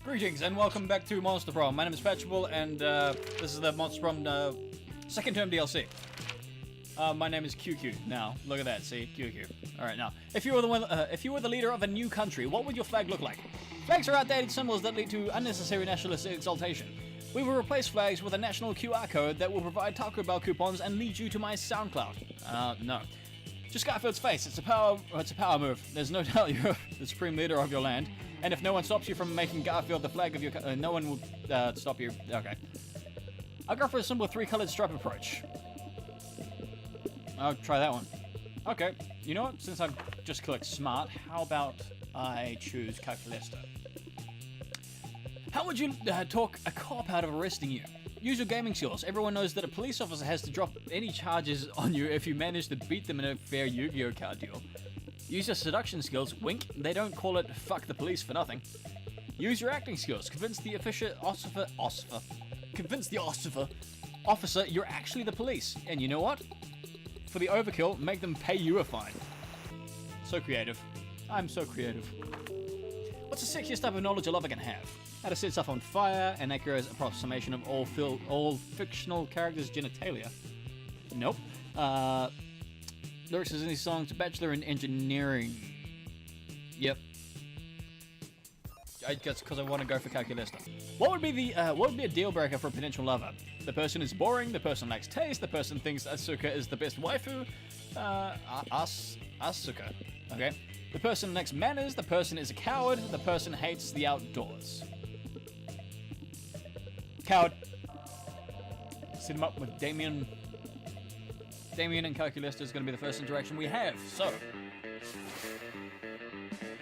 Greetings and welcome back to Monster Prom. My name is Patchable and this is the Monster Prom second term DLC. My name is QQ. Now, look at that, see? QQ. Alright, now, if you were the leader of a new country, what would your flag look like? Flags are outdated symbols that lead to unnecessary nationalist exaltation. We will replace flags with a national QR code that will provide Taco Bell coupons and lead you to my SoundCloud. No. Just Garfield's face. It's a power move. There's no doubt you're the supreme leader of your land. And if no one stops you from making Garfield the flag of your no one will stop you. Okay. I'll go for a simple three-colored stripe approach. I'll try that one. Okay. You know what? Since I've just clicked smart, how about I choose Calculester? How would you talk a cop out of arresting you? Use your gaming skills. Everyone knows that a police officer has to drop any charges on you if you manage to beat them in a fair Yu-Gi-Oh card duel. Use your seduction skills. Wink. They don't call it fuck the police for nothing. Use your acting skills. Convince the officer you're actually the police. And you know what? For the overkill, make them pay you a fine. So creative. I'm so creative. What's the sexiest type of knowledge a lover can have? How to set stuff on fire, an accurate approximation of all fictional characters' genitalia. Nope. Lyrics in these songs, Bachelor in Engineering. Yep. I guess because I want to go for Calculester. What would be a deal breaker for a potential lover? The person is boring, the person lacks taste, the person thinks Asuka is the best waifu. Asuka. Okay. The person lacks manners, the person is a coward, the person hates the outdoors. Coward. Set him up with Damien. Damien and Calculester is going to be the first interaction we have, so.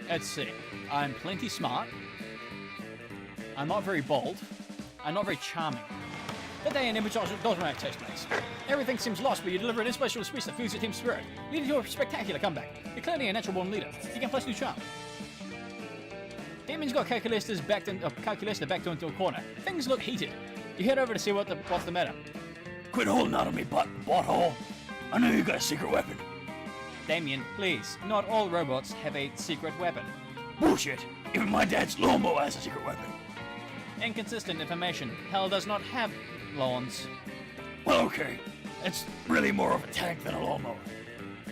Let's see. I'm plenty smart. I'm not very bold. I'm not very charming. The day in image automatic takes place. Everything seems lost, but you deliver an inspirational speech that fuels your team's spirit, leading to a spectacular comeback. You're clearly a natural born leader. You can plus new charm. Damien's got Calculester backed into a corner. Things look heated. You head over to see what's the matter. Quit holding out on me, butthole. I know you got a secret weapon. Damien, please. Not all robots have a secret weapon. Bullshit. Even my dad's lawnmower has a secret weapon. Inconsistent information. Hell does not have lawns. Well, okay. It's really more of a tank than a lawnmower.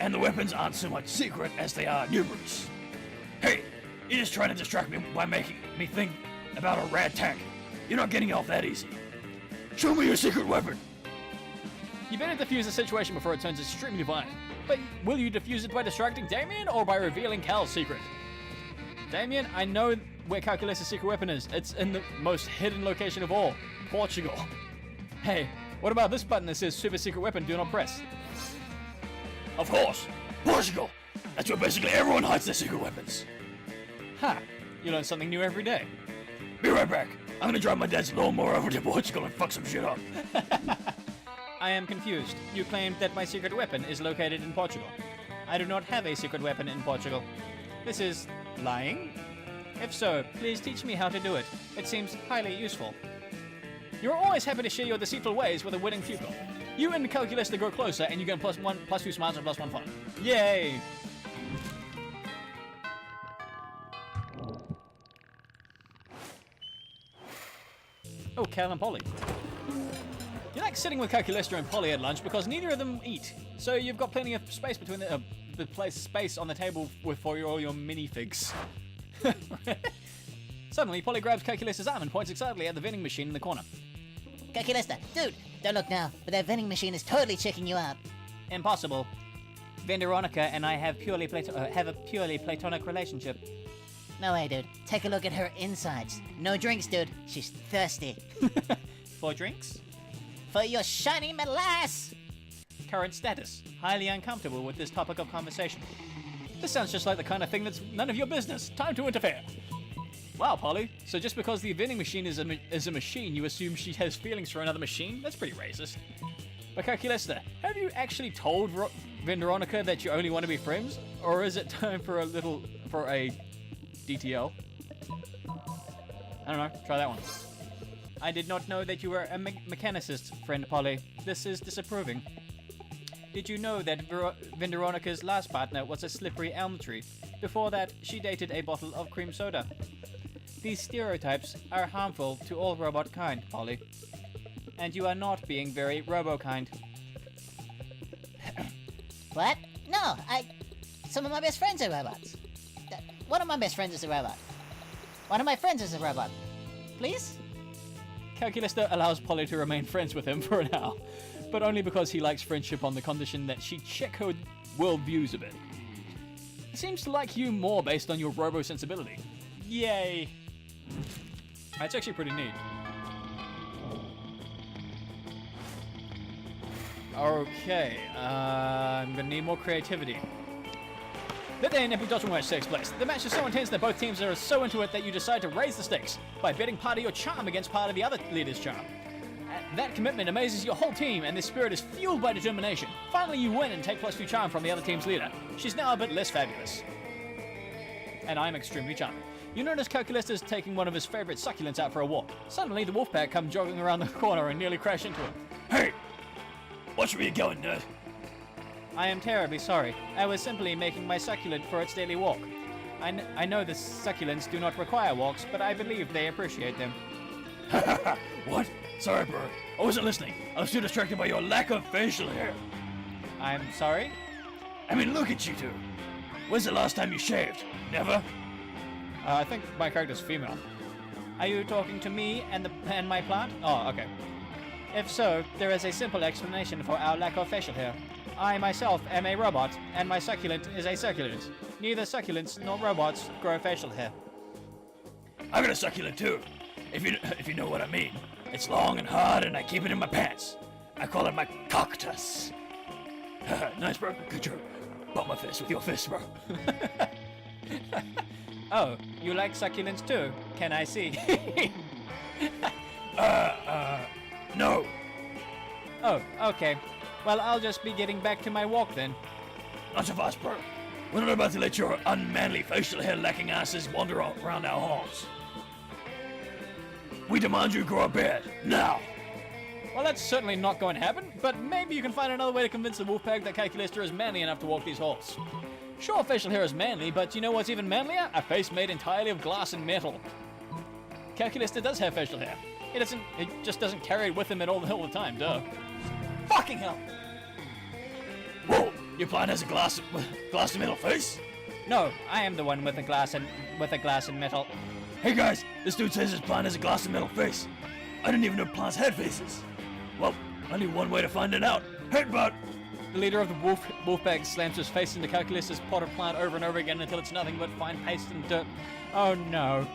And the weapons aren't so much secret as they are numerous. Hey, you're just trying to distract me by making me think about a rad tank. You're not getting off that easy. Show me your secret weapon. You better defuse the situation before it turns extremely violent. But will you defuse it by distracting Damien or by revealing Cal's secret? Damien, I know where Calculester's secret weapon is. It's in the most hidden location of all, Portugal. Hey, what about this button that says super secret weapon, do not press? Of course, Portugal. That's where basically everyone hides their secret weapons. Ha, you learn something new every day. Be right back. I'm gonna drive my dad's lawnmower over to Portugal and fuck some shit up. I am confused. You claimed that my secret weapon is located in Portugal. I do not have a secret weapon in Portugal. This is lying? If so, please teach me how to do it. It seems highly useful. You're always happy to share your deceitful ways with a winning pupil. You and Calculester grow closer and you gain +2 smarts and +1 fun. Yay! Oh, Cal and Polly. You like sitting with Calculester and Polly at lunch because neither of them eat. So you've got plenty of space between space on the table for all your minifigs. Suddenly, Polly grabs Calculester's arm and points excitedly at the vending machine in the corner. Calculester, dude, don't look now, but that vending machine is totally checking you out. Impossible. Venderonica and I have have a purely platonic relationship. No way, dude. Take a look at her insides. No drinks, dude. She's thirsty. 4 drinks? For your shiny metal ass! Current status. Highly uncomfortable with this topic of conversation. This sounds just like the kind of thing that's none of your business. Time to interfere. Wow, Polly. So just because the vending machine is a machine, you assume she has feelings for another machine? That's pretty racist. But Calculester, have you actually told Venderonica that you only want to be friends? Or is it time for a DTL? I don't know. Try that one. I did not know that you were a mechanicist, friend Polly. This is disapproving. Did you know that Venderonica's last partner was a slippery elm tree? Before that, she dated a bottle of cream soda. These stereotypes are harmful to all robot kind, Polly. And you are not being very robo-kind. What? No, some of my best friends are robots. One of my best friends is a robot. One of my friends is a robot. Please? Calculester allows Polly to remain friends with him for an hour, but only because he likes friendship on the condition that she check her worldviews a bit. He seems to like you more based on your robo-sensibility. Yay! That's actually pretty neat. Okay, I'm gonna need more creativity. The day in Epic Dodgeball match takes place. The match is so intense that both teams are so into it that you decide to raise the stakes by betting part of your charm against part of the other leader's charm. That commitment amazes your whole team, and this spirit is fueled by determination. Finally, you win and take +2 charm from the other team's leader. She's now a bit less fabulous. And I'm extremely charming. You notice Calculester's taking one of his favorite succulents out for a walk. Suddenly, the wolf pack come jogging around the corner and nearly crash into him. Hey! Watch where you're going, nerd. I am terribly sorry. I was simply making my succulent for its daily walk. I know the succulents do not require walks, but I believe they appreciate them. What? Sorry, bro. I wasn't listening. I was too distracted by your lack of facial hair. I'm sorry? I mean, look at you two. When's the last time you shaved? Never? I think my character's female. Are you talking to me and my plant? Oh, okay. If so, there is a simple explanation for our lack of facial hair. I myself am a robot, and my succulent is a succulent. Neither succulents nor robots grow facial hair. I got a succulent too, if you know what I mean. It's long and hard, and I keep it in my pants. I call it my cactus. Nice, bro. Good job. Bump my fist with your fist, bro. Oh, you like succulents too? Can I see? No. Oh, okay. Well, I'll just be getting back to my walk then. Not so fast, bro. We're not about to let your unmanly facial hair lacking asses wander around our halls. We demand you grow a beard, now! Well, that's certainly not going to happen, but maybe you can find another way to convince the Wolfpack that Calculester is manly enough to walk these halls. Sure, facial hair is manly, but you know what's even manlier? A face made entirely of glass and metal. Calculester does have facial hair. It just doesn't carry it with him all the time, duh. Fucking hell! Whoa! Your plant has a glass and metal face? No, I am the one with a glass and metal. Hey guys, this dude says his plant has a glass and metal face. I didn't even know plants had faces. Well, I need one way to find it out. Headbutt! The leader of the Wolfpack slams his face into Calculester's potted plant over and over again until it's nothing but fine paste and dirt. Oh no.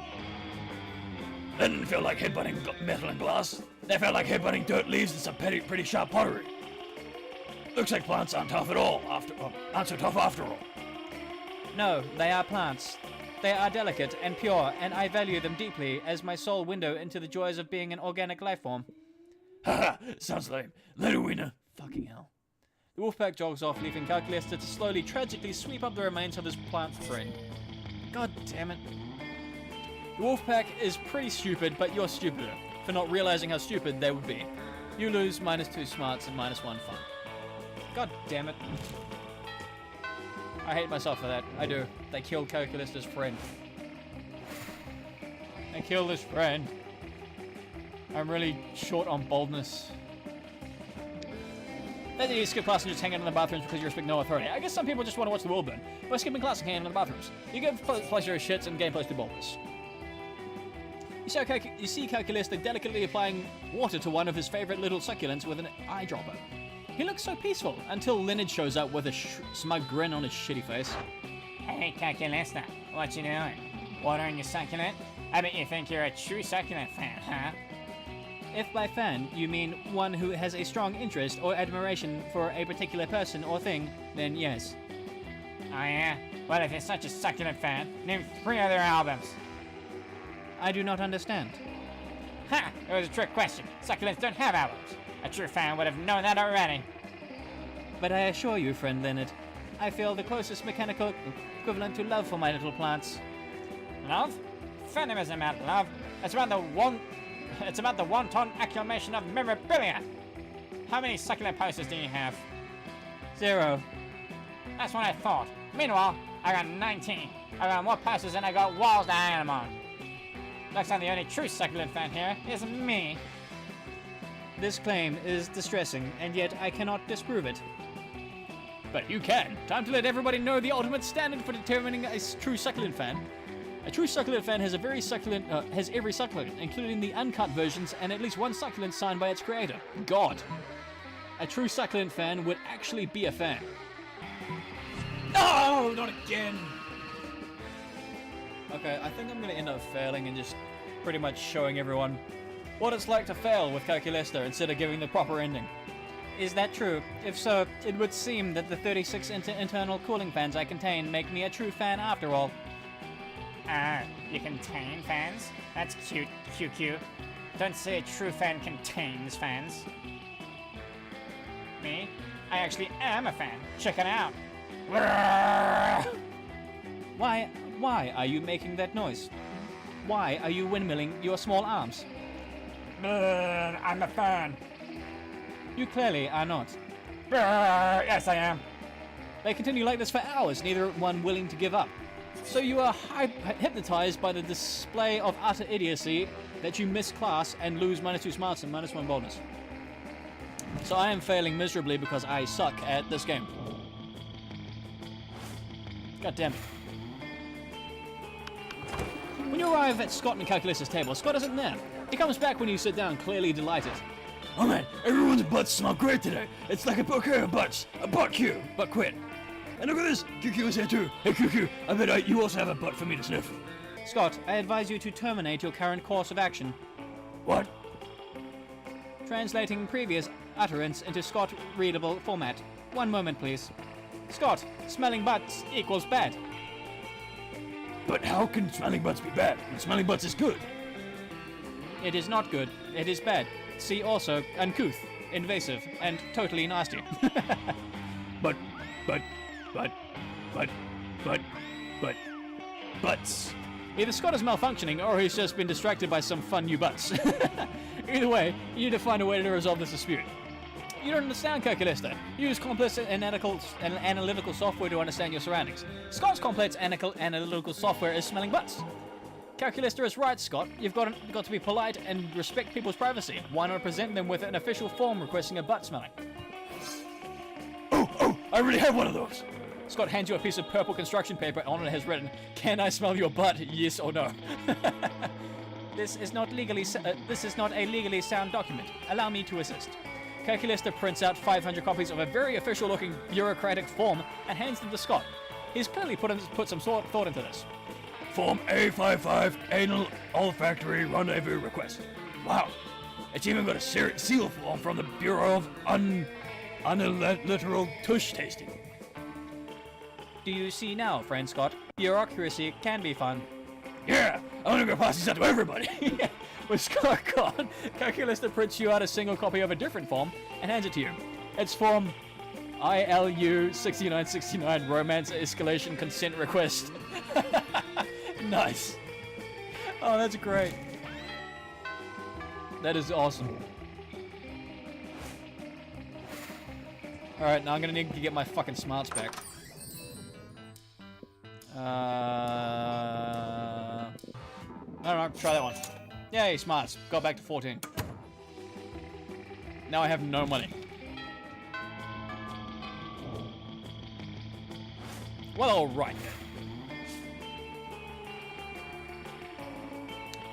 That didn't feel like headbutting metal and glass. That felt like headbutting dirt, leaves, and some pretty sharp pottery. Looks like plants aren't tough at all, aren't so tough after all. No, they are plants. They are delicate and pure, and I value them deeply as my sole window into the joys of being an organic life form. Haha, sounds lame. Later, Wiener. Fucking hell. The Wolfpack jogs off, leaving Calculester to slowly, tragically sweep up the remains of his plant friend. God damn it. The Wolfpack is pretty stupid, but you're stupider for not realizing how stupid they would be. You lose -2 smarts and -1 fun. God damn it. I hate myself for that. I do. They killed Calculester's friend. They killed his friend. I'm really short on boldness. Then you skip class and just hang out in the bathrooms because you respect no authority. I guess some people just want to watch the world burn. By skipping class and hanging out in the bathrooms, you give pleasure as shits and gain plus 2 boldness. You see Calculester delicately applying water to one of his favorite little succulents with an eyedropper. He looks so peaceful until Leonard shows up with a smug grin on his shitty face. Hey, Calculester, what you doing? Watering your succulent? I bet you think you're a true succulent fan, huh? If by fan you mean one who has a strong interest or admiration for a particular person or thing, then yes. Oh yeah? Well, if you're such a succulent fan, name 3 of their albums. I do not understand. Ha! It was a trick question. Succulents don't have albums. A true fan would have known that already. But I assure you, friend Leonard, I feel the closest mechanical equivalent to love for my little plants. Love? Fandom isn't about love. It's about the wanton accumulation of memorabilia. How many succulent posters do you have? 0. That's what I thought. Meanwhile, I got 19. I got more posters than I got walls to hang them on. Looks like the only true succulent fan here is me. This claim is distressing, and yet I cannot disprove it. But you can. Time to let everybody know the ultimate standard for determining a true succulent fan. A true succulent fan has every succulent, including the uncut versions, and at least one succulent signed by its creator, God. A true succulent fan would actually be a fan. No, not again. Okay, I think I'm going to end up failing and just pretty much showing everyone what it's like to fail with Calculester instead of giving the proper ending. Is that true? If so, it would seem that the 36 internal cooling fans I contain make me a true fan after all. You contain fans? That's cute, QQ. Don't say a true fan contains fans. Me? I actually am a fan. Check it out. Why are you making that noise? Why are you windmilling your small arms? I'm a fan. You clearly are not. Yes, I am. They continue like this for hours, neither one willing to give up. So you are hypnotized by the display of utter idiocy that you miss class and lose -2 smarts and -1 boldness. So I am failing miserably because I suck at this game. God damn it. When you arrive at Scott and Calculester's table, Scott isn't there. He comes back when you sit down, clearly delighted. Oh man, everyone's butts smell great today. It's like a bouquet of butts. A butt Q, but quit. And look at this, QQ is here too. Hey QQ, I bet you also have a butt for me to sniff. Scott, I advise you to terminate your current course of action. What? Translating previous utterance into Scott-readable format. One moment, please. Scott, smelling butts equals bad. But how can smelling butts be bad? And smelling butts is good. It is not good. It is bad. See also uncouth, invasive, and totally nasty. Butts. Either Scott is malfunctioning or he's just been distracted by some fun new butts. Either way, you need to find a way to resolve this dispute. You don't understand Calculester. You use complex analytical software to understand your surroundings. Scott's complex analytical software is smelling butts. Calculester is right, Scott. You've got to be polite and respect people's privacy. Why not present them with an official form requesting a butt smelling? Oh, I already have one of those. Scott hands you a piece of purple construction paper. On it has written, "Can I smell your butt? Yes or no?" This is not a legally sound document. Allow me to assist. Calculester prints out 500 copies of a very official-looking bureaucratic form and hands them to Scott. He's clearly put some thought into this. Form A55 Anal Olfactory Rendezvous Request. Wow, it's even got a seal form from the Bureau of Unliteral Tush Tasting. Do you see now, friend Scott? Bureaucracy can be fun. Yeah, I want to go pass this out to everybody. With Scott gone, Calculester prints you out a single copy of a different form and hands it to you. It's Form ILU 6969 Romance Escalation Consent Request. Nice. Oh, that's great. That is awesome. Alright, now I'm gonna need to get my fucking smarts back. I don't know, try that one. Yay, smarts. Got back to 14. Now I have no money. Well, alright then.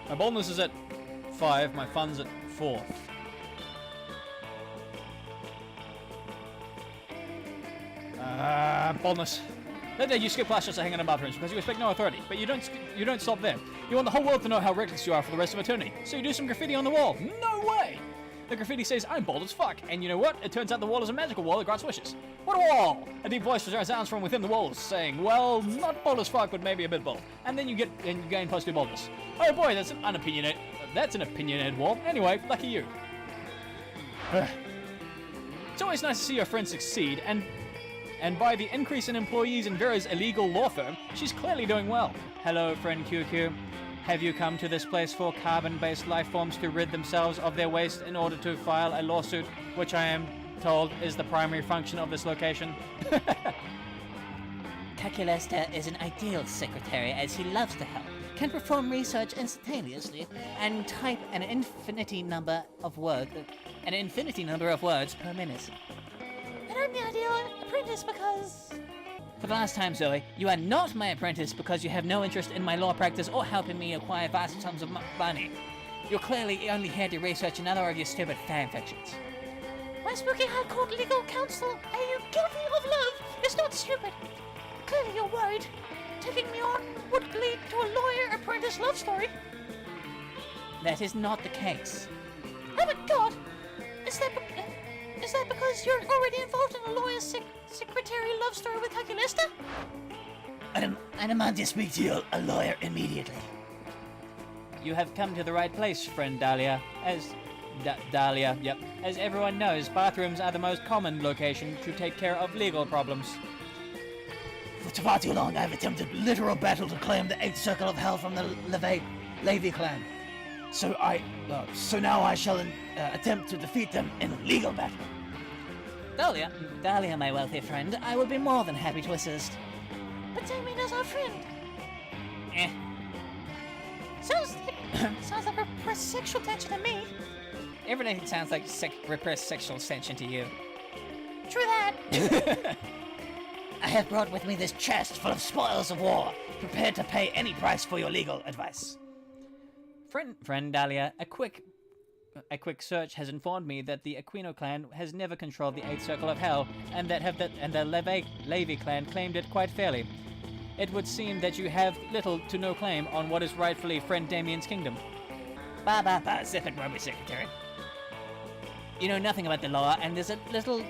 My boldness is at 5, my fun's at 4. Boldness. That day you skip class just to hang out in bathrooms because you expect no authority, but you don't stop there. You want the whole world to know how reckless you are for the rest of eternity, so you do some graffiti on the wall. No way! The graffiti says, "I'm bold as fuck," and you know what? It turns out the wall is a magical wall that grants wishes. What a wall! A deep voice sounds from within the walls, saying, "Well, not bold as fuck, but maybe a bit bold." And then you gain +2 boldness. Oh boy, that's an opinionated wall. Anyway, lucky you. It's always nice to see your friend succeed, and by the increase in employees in Vera's illegal law firm, she's clearly doing well. Hello, friend QQ. Have you come to this place for carbon-based life forms to rid themselves of their waste in order to file a lawsuit, which I am told is the primary function of this location? Calculester is an ideal secretary as he loves to help. can perform research instantaneously and type an infinity number of words per minute. And I'm the ideal apprentice because... For the last time, Zoe, you are not my apprentice because you have no interest in my law practice or helping me acquire vast sums of money. You're clearly only here to research another of your stupid fan fictions. My spooky high court legal counsel, are you guilty of love? It's not stupid. Clearly you're worried. Taking me on would lead to a lawyer-apprentice love story. That is not the case. Oh my god! Is that because you're already involved in a lawyer's secretary love story with Calculester? I demand you speak to a lawyer immediately. You have come to the right place, friend Dahlia. Dahlia, yep. As everyone knows, bathrooms are the most common location to take care of legal problems. For far too long, I've attempted literal battle to claim the 8th Circle of Hell from the Levi clan. So now I shall attempt to defeat them in a legal battle. Dahlia, my wealthy friend, I would be more than happy to assist. But Damien is our friend. Sounds like repressed sexual tension to me. Everything sounds like repressed sexual tension to you. True that. I have brought with me this chest full of spoils of war, prepared to pay any price for your legal advice. Friend Dahlia, a quick search has informed me that the Aquino clan has never controlled the 8th Circle of Hell, and the Levi clan claimed it quite fairly. It would seem that you have little to no claim on what is rightfully friend Damien's kingdom. Zip it, Robbie Secretary. You know nothing about the law, and there's a little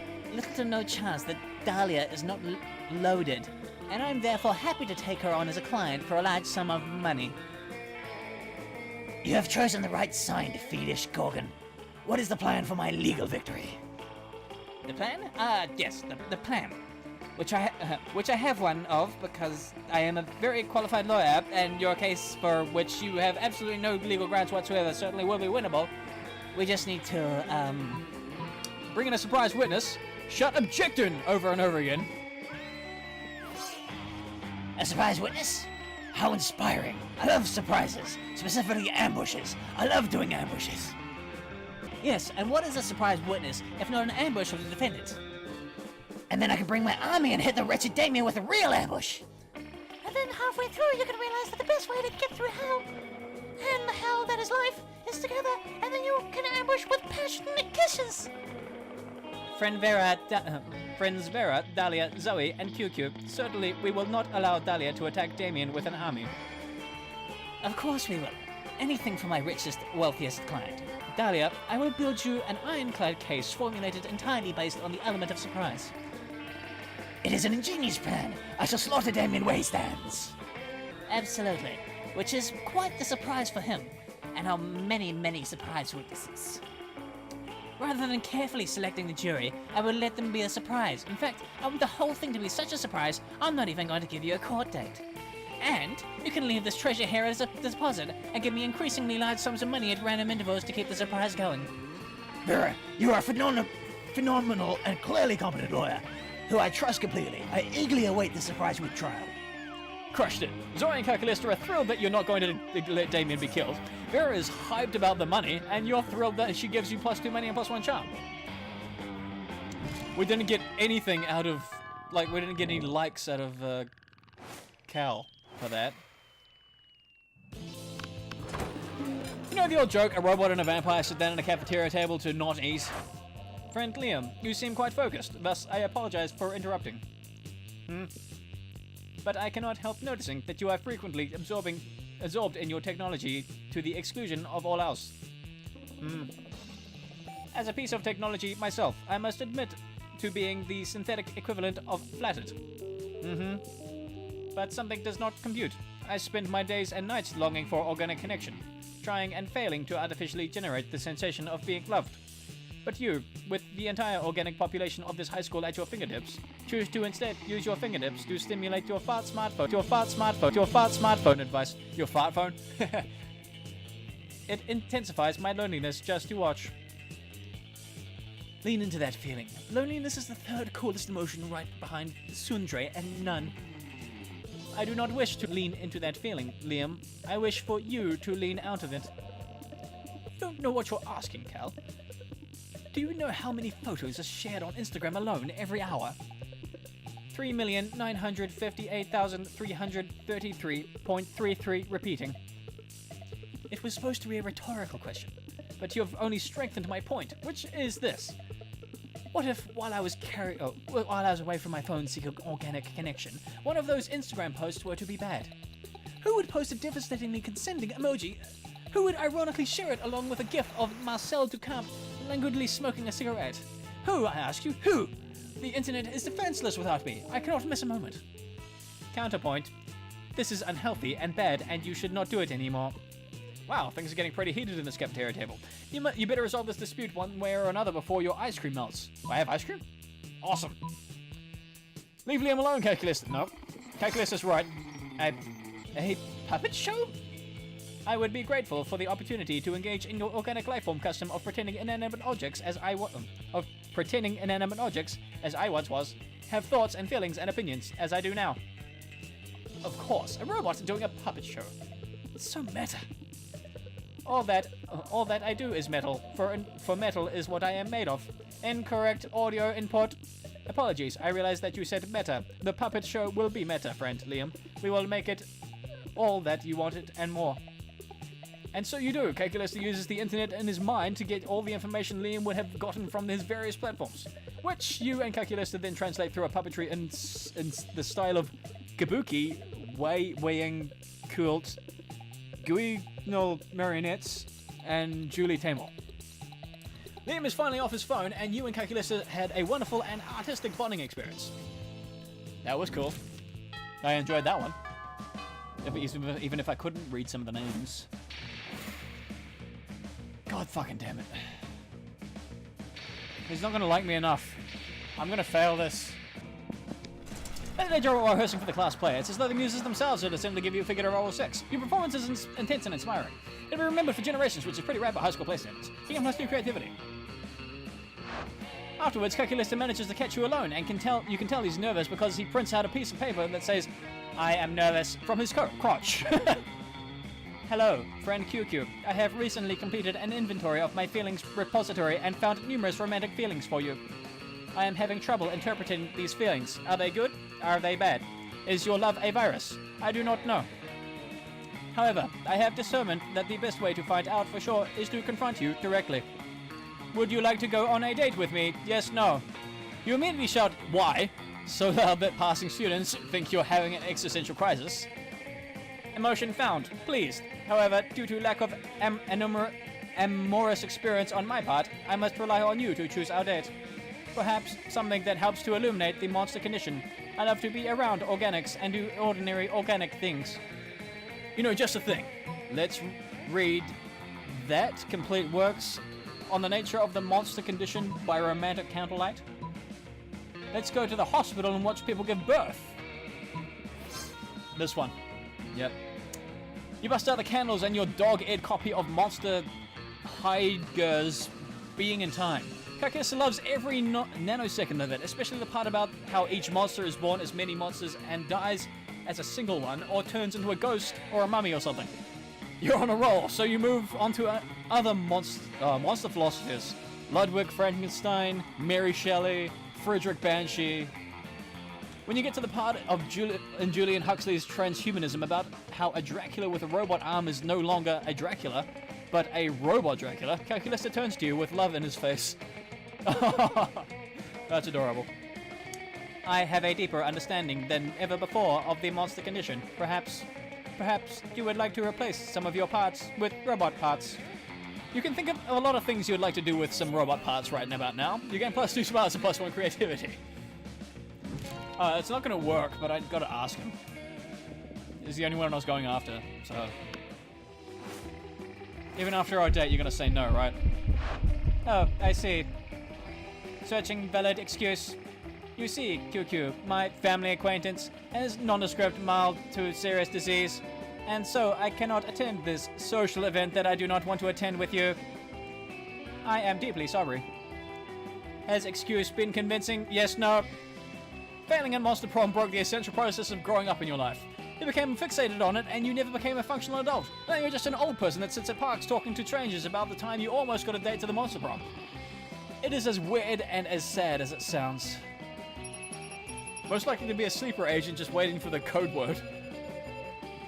to no chance that Dahlia is not loaded, and I'm therefore happy to take her on as a client for a large sum of money. You have chosen the right side, fiendish Gorgon. What is the plan for my legal victory? The plan? Yes, the plan. Which I have one of because I am a very qualified lawyer, and your case for which you have absolutely no legal grounds whatsoever certainly will be winnable. We just need to, bring in a surprise witness, shut objecting over and over again. A surprise witness? How inspiring. I love surprises, specifically ambushes. I love doing ambushes. Yes, and what is a surprise witness if not an ambush of the defendant? And then I can bring my army and hit the wretched Damien with a real ambush. And then halfway through you can realize that the best way to get through hell, and the hell that is life, is together, and then you can ambush with passionate kisses. Friends Vera, Dahlia, Zoe, and QQ, certainly we will not allow Dahlia to attack Damien with an army. Of course we will. Anything for my richest, wealthiest client. Dahlia, I will build you an ironclad case formulated entirely based on the element of surprise. It is an ingenious plan. I shall slaughter Damien where he stands. Absolutely. Which is quite the surprise for him, and our many, many surprise witnesses. Rather than carefully selecting the jury, I will let them be a surprise. In fact, I want the whole thing to be such a surprise, I'm not even going to give you a court date. And you can leave this treasure here as a deposit and give me increasingly large sums of money at random intervals to keep the surprise going. Vera, you are a phenomenal and clearly competent lawyer, who I trust completely. I eagerly await the surprise week trial. Crushed it. Zoe and Calculester are thrilled that you're not going to let Damien be killed. Vera is hyped about the money, and you're thrilled that she gives you +2 money and +1 charm. We didn't get anything out of, we didn't get any likes out of Cal for that. You know the old joke, a robot and a vampire sit down at a cafeteria table to not eat? Friend Liam, you seem quite focused, thus I apologize for interrupting. But I cannot help noticing that you are frequently absorbed in your technology to the exclusion of all else. As a piece of technology myself, I must admit to being the synthetic equivalent of flattered. But something does not compute. I spend my days and nights longing for organic connection, trying and failing to artificially generate the sensation of being loved. But you, with the entire organic population of this high school at your fingertips, choose to instead use your fingertips to stimulate your fart smartphone advice. Your fart phone? It intensifies my loneliness just to watch. Lean into that feeling. Loneliness is the third coolest emotion right behind tsundere and none. I do not wish to lean into that feeling, Liam. I wish for you to lean out of it. You don't know what you're asking, Cal. Do you know how many photos are shared on Instagram alone every hour? 3,958,333.33 repeating. It was supposed to be a rhetorical question, but you have only strengthened my point, which is this. What if, while I was away from my phone seeking organic connection, one of those Instagram posts were to be bad? Who would post a devastatingly consenting emoji? Who would ironically share it along with a gif of Marcel Duchamp languidly smoking a cigarette? Who, I ask you, who? The internet is defenseless without me. I cannot miss a moment. Counterpoint. This is unhealthy and bad, and you should not do it anymore. Wow, things are getting pretty heated in this cafeteria table. You better resolve this dispute one way or another before your ice cream melts. Do I have ice cream? Awesome. Leave Liam alone, Calculester. No. Calculester's right. A puppet show? I would be grateful for the opportunity to engage in your organic lifeform custom of pretending inanimate objects as I once was, have thoughts and feelings and opinions as I do now. Of course, a robot doing a puppet show. It's so meta. All that I do is metal, for metal is what I am made of. Incorrect audio input. Apologies, I realized that you said meta. The puppet show will be meta, friend Liam. We will make it all that you wanted and more. And so you do. Calculester uses the internet in his mind to get all the information Liam would have gotten from his various platforms, which you and Calculester then translate through a puppetry in the style of Kabuki, weighing kult, Guignol marionettes, and Julie Taymor. Liam is finally off his phone, and you and Calculester had a wonderful and artistic bonding experience. That was cool. I enjoyed that one. Even if I couldn't read some of the names. God fucking damn it. He's not gonna like me enough. I'm gonna fail this. As they draw rehearsing for the class play, it's as though the muses themselves are descending to give you a figure of roll 6. Your performance is intense and inspiring. It'll be remembered for generations, which is pretty rad by high school play standards. Game plus new creativity. Afterwards, Calculester manages to catch you alone, and you can tell he's nervous because he prints out a piece of paper that says, "I am nervous," from his crotch. Hello, friend QQ. I have recently completed an inventory of my feelings repository and found numerous romantic feelings for you. I am having trouble interpreting these feelings. Are they good? Are they bad? Is your love a virus? I do not know. However, I have determined that the best way to find out for sure is to confront you directly. Would you like to go on a date with me? Yes, no. You immediately shout, "Why?" so loud that passing students think you're having an existential crisis. Emotion found. Pleased. However, due to lack of amorous experience on my part, I must rely on you to choose our date. Perhaps something that helps to illuminate the monster condition. I love to be around organics and do ordinary organic things. You know, just a thing. Let's read that complete works on the nature of the monster condition by romantic candlelight. Let's go to the hospital and watch people give birth. This one. Yep. You bust out the candles and your dog-eared copy of Monster Heidegger's Being in Time. Calculester loves every nanosecond of it, especially the part about how each monster is born as many monsters and dies as a single one, or turns into a ghost or a mummy or something. You're on a roll, so you move on to other monster philosophers. Ludwig Frankenstein, Mary Shelley, Friedrich Banshee. When you get to the part of Julian Huxley's transhumanism about how a Dracula with a robot arm is no longer a Dracula, but a robot Dracula, Calculester turns to you with love in his face. That's adorable. I have a deeper understanding than ever before of the monster condition. Perhaps you would like to replace some of your parts with robot parts. You can think of a lot of things you would like to do with some robot parts right about now. You gain +2 smarts and +1 creativity. It's not going to work, but I've got to ask him. He's the only one I was going after, so... Even after our date, you're going to say no, right? Oh, I see. Searching valid excuse. You see, QQ, my family acquaintance has nondescript mild to serious disease, and so I cannot attend this social event that I do not want to attend with you. I am deeply sorry. Has excuse been convincing? Yes, no. Failing in Monster Prom broke the essential process of growing up in your life. You became fixated on it, and you never became a functional adult. Now you're just an old person that sits at parks talking to strangers about the time you almost got a date to the Monster Prom. It is as weird and as sad as it sounds. Most likely to be a sleeper agent just waiting for the code word.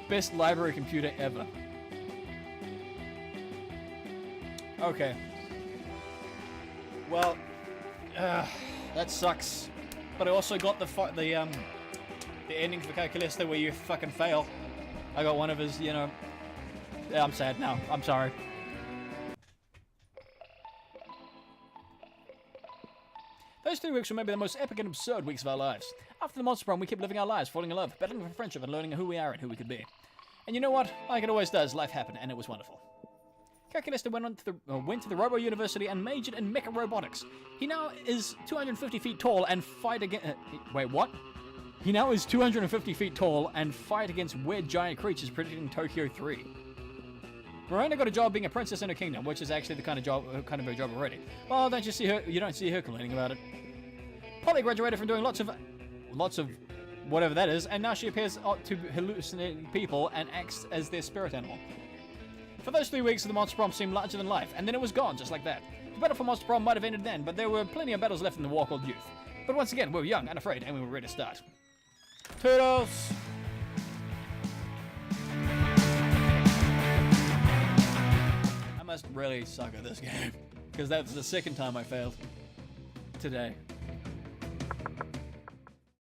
Best library computer ever. Okay. Well, that sucks. But I also got the ending for Calculester where you fucking fail. I got one of his, you know. Yeah, I'm sad now. I'm sorry. Those 3 weeks were maybe the most epic and absurd weeks of our lives. After the Monster Prom, we kept living our lives, falling in love, battling for friendship, and learning who we are and who we could be. And you know what? Like it always does, life happened, and it was wonderful. Calculester went to the Robo University and majored in mecha robotics. He now is 250 feet tall and fight against... wait, what? He now is 250 feet tall and fight against weird giant creatures predicting Tokyo 3. Miranda got a job being a princess in her kingdom, which is actually the kind of her job already. Well, don't you see her? You don't see her complaining about it. Polly graduated from doing lots of whatever that is, and now she appears to hallucinate people and acts as their spirit animal. For those 3 weeks, the Monster Prom seemed larger than life, and then it was gone, just like that. The battle for Monster Prom might have ended then, but there were plenty of battles left in the war called youth. But once again, we were young and afraid, and we were ready to start. Toodles! I must really suck at this game, because that's the second time I failed today.